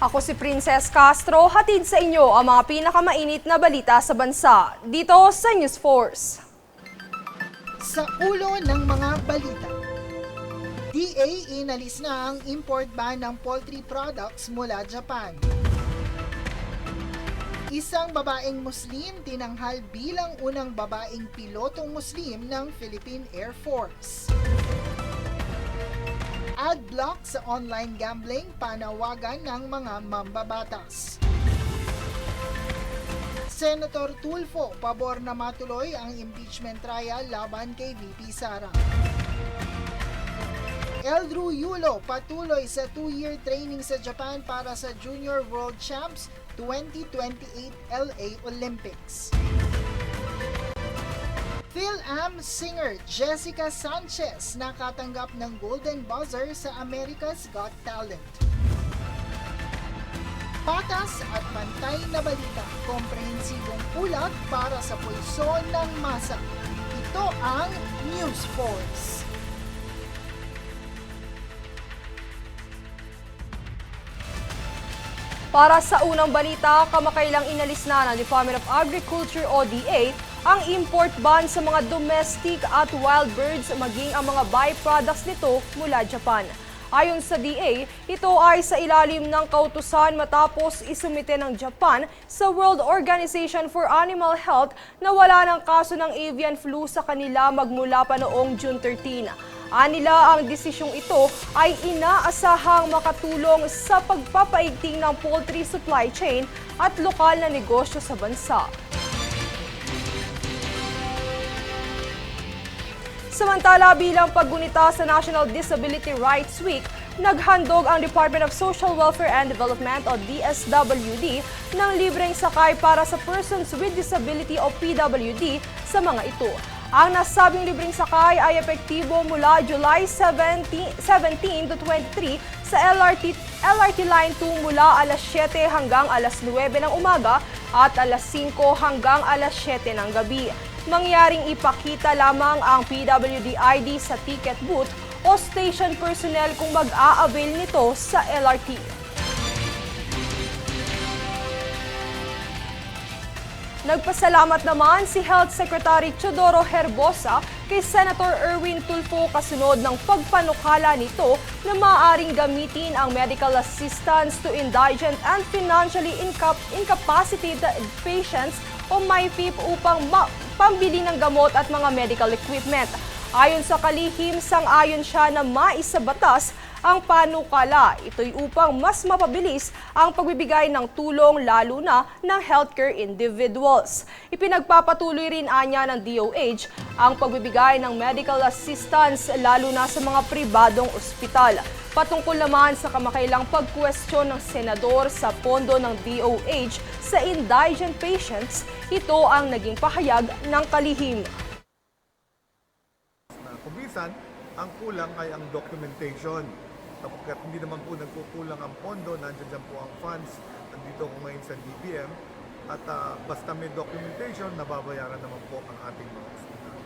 Ako si Princess Castro, hatid sa inyo ang mga pinakamainit na balita sa bansa dito sa News Force. Sa ulo ng mga balita, DA inalis na ang import ban ng poultry products mula Japan. Isang babaeng Muslim tinanghal bilang unang babaeng pilotong Muslim ng Philippine Air Force. Adblock sa online gambling, panawagan ng mga mambabatas. Senator Tulfo, pabor na matuloy ang impeachment trial laban kay VP Sara. Eldrew Yulo, patuloy sa 2-year training sa Japan para sa Junior World Champs 2028 LA Olympics. Phil-Am singer Jessica Sanchez nakatanggap ng Golden Buzzer sa America's Got Talent. Patas at pantay na balita, komprehensibong ulat para sa pulso ng masa. Ito ang News Force. Para sa unang balita, kamakailang inalis na ng Department of Agriculture o DA ang import ban sa mga domestic at wild birds maging ang mga byproducts nito mula Japan. Ayon sa DA, ito ay sa ilalim ng kautusan matapos isumite ng Japan sa World Organization for Animal Health na wala ng kaso ng avian flu sa kanila magmula pa noong June 13. Anila ang desisyong ito ay inaasahang makatulong sa pagpapaigting ng poultry supply chain at lokal na negosyo sa bansa. Samantala, bilang paggunita sa National Disability Rights Week, naghandog ang Department of Social Welfare and Development o DSWD ng libreng sakay para sa persons with disability o PWD sa mga ito. Ang nasabing libreng sakay ay epektibo mula July 17 to 23 sa LRT Line 2 mula alas 7 hanggang alas 9 ng umaga at alas 5 hanggang alas 7 ng gabi. Mangyaring ipakita lamang ang PWD ID sa ticket booth o station personnel kung mag-a-avail nito sa LRT. Nagpasalamat naman si Health Secretary Teodoro Herbosa kay Senator Erwin Tulfo kasunod ng pagpanukala nito na maaaring gamitin ang medical assistance to indigent and financially incapacitated patients o MyPIP upang pambili ng gamot at mga medical equipment. Ayon sa kalihim, sang-ayon siya na maisabatas ang panukala. Ito'y upang mas mapabilis ang pagbibigay ng tulong lalo na ng healthcare individuals. Ipinagpapatuloy rin anya ng DOH ang pagbibigay ng medical assistance lalo na sa mga pribadong ospital. Patungkol naman sa kamakailang pagkwestiyon ng senador sa pondo ng DOH sa indigent patients, ito ang naging pahayag ng kalihim. Kumisan, ang kulang ay ang documentation. Kapag hindi naman po nagkukulang ang pondo, nandiyan po ang funds, nandito ko ngayon sa DBM, at basta may documentation, nababayaran naman po ang ating mga ospital.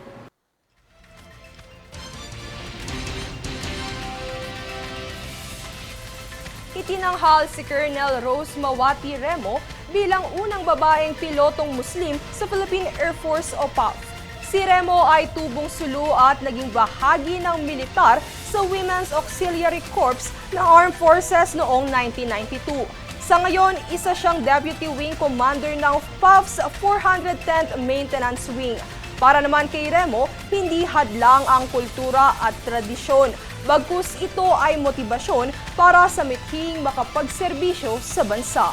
Itinanghal si Colonel Rose Mawati Remo bilang unang babaeng pilotong Muslim sa Philippine Air Force o PAF. Si Remo ay tubong sulu at naging bahagi ng militar sa Women's Auxiliary Corps ng Armed Forces noong 1992. Sa ngayon, isa siyang Deputy Wing Commander ng PAF's 410th Maintenance Wing. Para naman kay Remo, hindi hadlang ang kultura at tradisyon. Bagkus ito ay motibasyon para sa mithing makapagserbisyo sa bansa.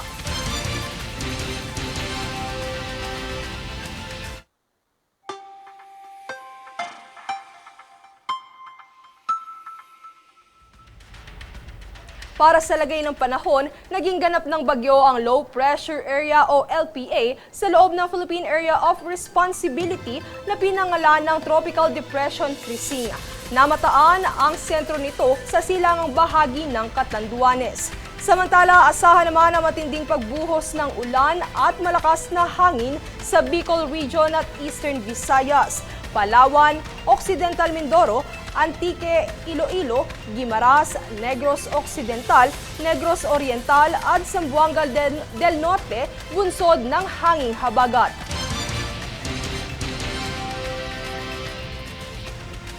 Para sa lagay ng panahon, naging ganap ng bagyo ang Low Pressure Area o LPA sa loob ng Philippine Area of Responsibility na pinangalan ng Tropical Depression Crising. Namataan ang sentro nito sa silangang bahagi ng Catanduanes. Samantala, asahan naman ang matinding pagbuhos ng ulan at malakas na hangin sa Bicol Region at Eastern Visayas, Palawan, Occidental Mindoro Antique, Iloilo, Guimaras, Negros Occidental, Negros Oriental at Zamboanga del Norte bunsod ng hanging habagat.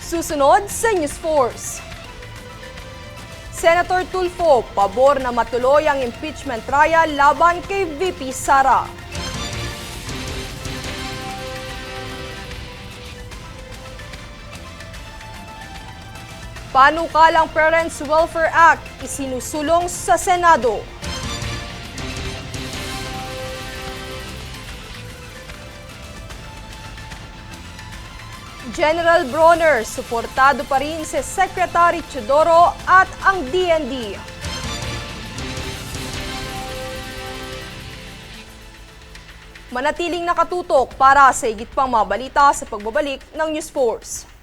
Susunod sa News Force. Senator Tulfo, pabor na matuloy ang impeachment trial laban kay VP Sara. Panukalang Parents Welfare Act isinusulong sa Senado. General Bronner, suportado pa rin si Secretary Teodoro at ang DND. Manatiling nakatutok para sa higit pang mga balita sa pagbabalik ng News Force.